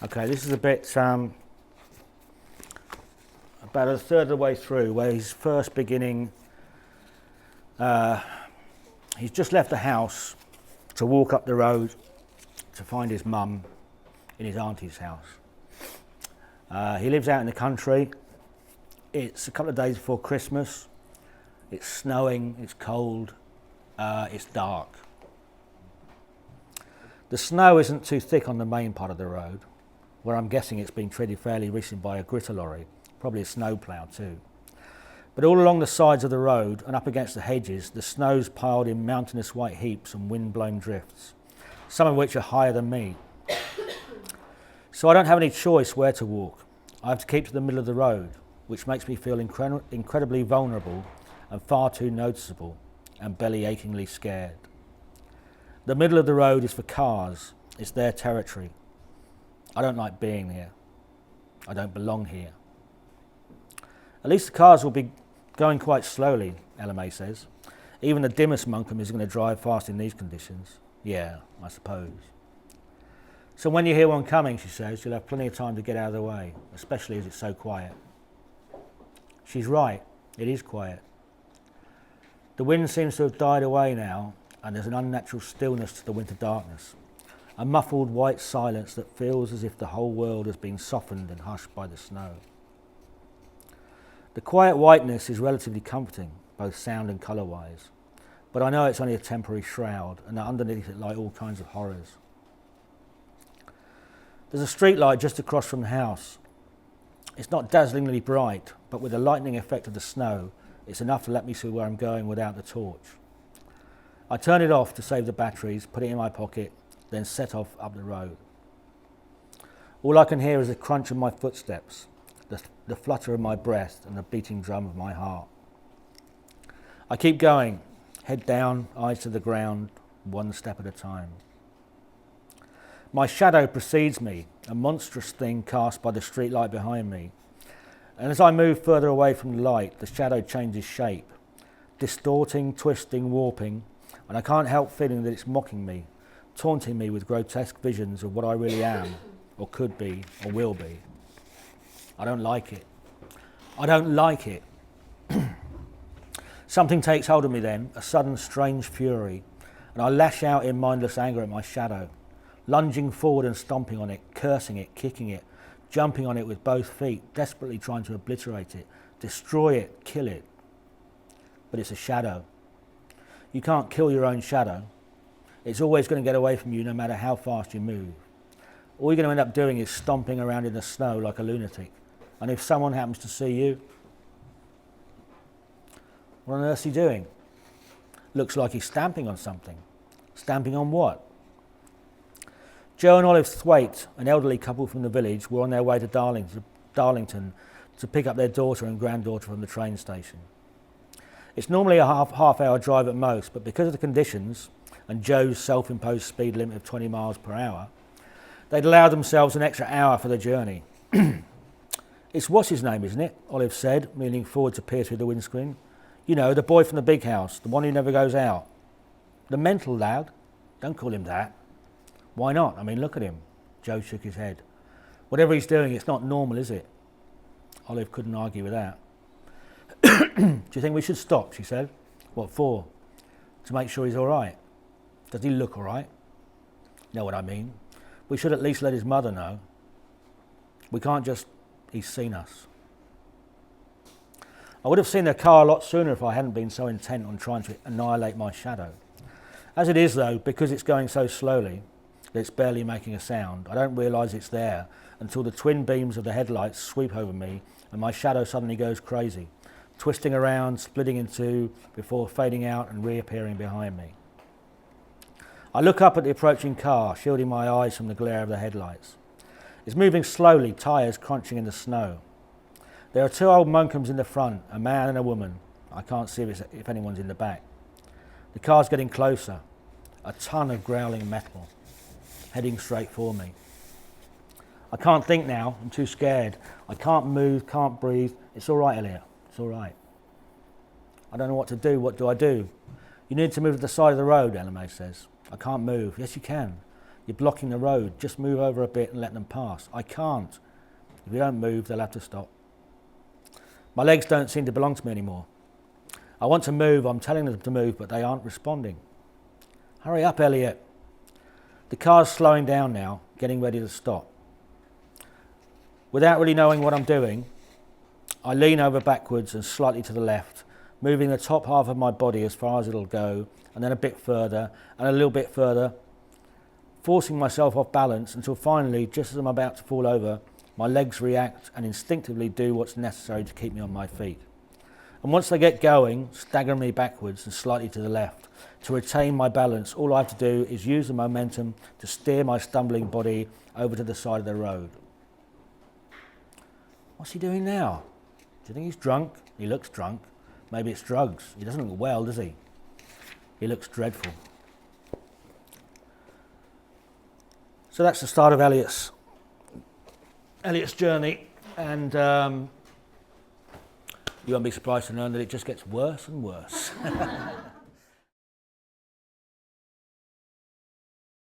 Okay, this is a bit about a third of the way through, where he's first beginning. He's just left the house to walk up the road to find his mum in his auntie's house. He lives out in the country. It's a couple of days before Christmas. It's snowing, it's cold, it's dark. The snow isn't too thick on the main part of the road, where I'm guessing it's been treated fairly recently by a gritter lorry, probably a snowplough too. But all along the sides of the road and up against the hedges, the snow's piled in mountainous white heaps and wind-blown drifts, some of which are higher than me. So I don't have any choice where to walk. I have to keep to the middle of the road, which makes me feel incredibly vulnerable and far too noticeable and belly-achingly scared. The middle of the road is for cars. It's their territory. I don't like being here. I don't belong here. At least the cars will be going quite slowly, LMA says. Even the dimmest monkum isn't going to drive fast in these conditions. Yeah, I suppose. So when you hear one coming, she says, you'll have plenty of time to get out of the way, especially as it's so quiet. She's right, it is quiet. The wind seems to have died away now, and there's an unnatural stillness to the winter darkness, a muffled white silence that feels as if the whole world has been softened and hushed by the snow. The quiet whiteness is relatively comforting, both sound and colour-wise, but I know it's only a temporary shroud, and that underneath it lie all kinds of horrors. There's a street light just across from the house. It's not dazzlingly bright, but with the lightning effect of the snow, it's enough to let me see where I'm going without the torch. I turn it off to save the batteries, put it in my pocket, then set off up the road. All I can hear is the crunch of my footsteps, the flutter of my breath and the beating drum of my heart. I keep going, head down, eyes to the ground, one step at a time. My shadow precedes me, a monstrous thing cast by the street light behind me. And as I move further away from the light, the shadow changes shape, distorting, twisting, warping, and I can't help feeling that it's mocking me, taunting me with grotesque visions of what I really am, or could be, or will be. I don't like it. I don't like it. Something takes hold of me then, a sudden strange fury, and I lash out in mindless anger at my shadow, lunging forward and stomping on it, cursing it, kicking it, jumping on it with both feet, desperately trying to obliterate it, destroy it, kill it. But it's a shadow. You can't kill your own shadow. It's always going to get away from you no matter how fast you move. All you're going to end up doing is stomping around in the snow like a lunatic. And if someone happens to see you, what on earth is he doing? Looks like he's stamping on something. Stamping on what? Joe and Olive Thwaite, an elderly couple from the village, were on their way to Darlington to pick up their daughter and granddaughter from the train station. It's normally a half-hour drive at most, but because of the conditions and Joe's self-imposed speed limit of 20 miles per hour, they'd allowed themselves an extra hour for the journey. It's what's his name, isn't it? Olive said, leaning forward to peer through the windscreen. You know, the boy from the big house, the one who never goes out. The mental lad. Don't call him that. Why not? I mean, look at him. Joe shook his head. Whatever he's doing, it's not normal, is it? Olive couldn't argue with that. Do you think we should stop, she said. What for? To make sure he's all right. Does he look all right? You know what I mean? We should at least let his mother know. We can't just... He's seen us. I would have seen their car a lot sooner if I hadn't been so intent on trying to annihilate my shadow. As it is, though, because it's going so slowly that it's barely making a sound, I don't realise it's there until the twin beams of the headlights sweep over me and my shadow suddenly goes crazy, twisting around, splitting in two, before fading out and reappearing behind me. I look up at the approaching car, shielding my eyes from the glare of the headlights. It's moving slowly, tyres crunching in the snow. There are two old monkums in the front, a man and a woman. I can't see if anyone's in the back. The car's getting closer, a ton of growling metal, heading straight for me. I can't think now, I'm too scared. I can't move, can't breathe. It's all right, Elliot, it's all right. I don't know what to do, what do I do? You need to move to the side of the road, LMA says. I can't move. Yes, you can. You're blocking the road. Just move over a bit and let them pass. I can't. If you don't move, they'll have to stop. My legs don't seem to belong to me anymore. I want to move. I'm telling them to move, but they aren't responding. Hurry up, Elliot. The car's slowing down now, getting ready to stop. Without really knowing what I'm doing, I lean over backwards and slightly to the left, moving the top half of my body as far as it'll go, and then a bit further, and a little bit further, forcing myself off balance until finally, just as I'm about to fall over, my legs react and instinctively do what's necessary to keep me on my feet. And once they get going, stagger me backwards and slightly to the left. To retain my balance, all I have to do is use the momentum to steer my stumbling body over to the side of the road. What's he doing now? Do you think he's drunk? He looks drunk. Maybe it's drugs. He doesn't look well, does he? He looks dreadful. So that's the start of Elliot's journey, and you won't be surprised to learn that it just gets worse and worse.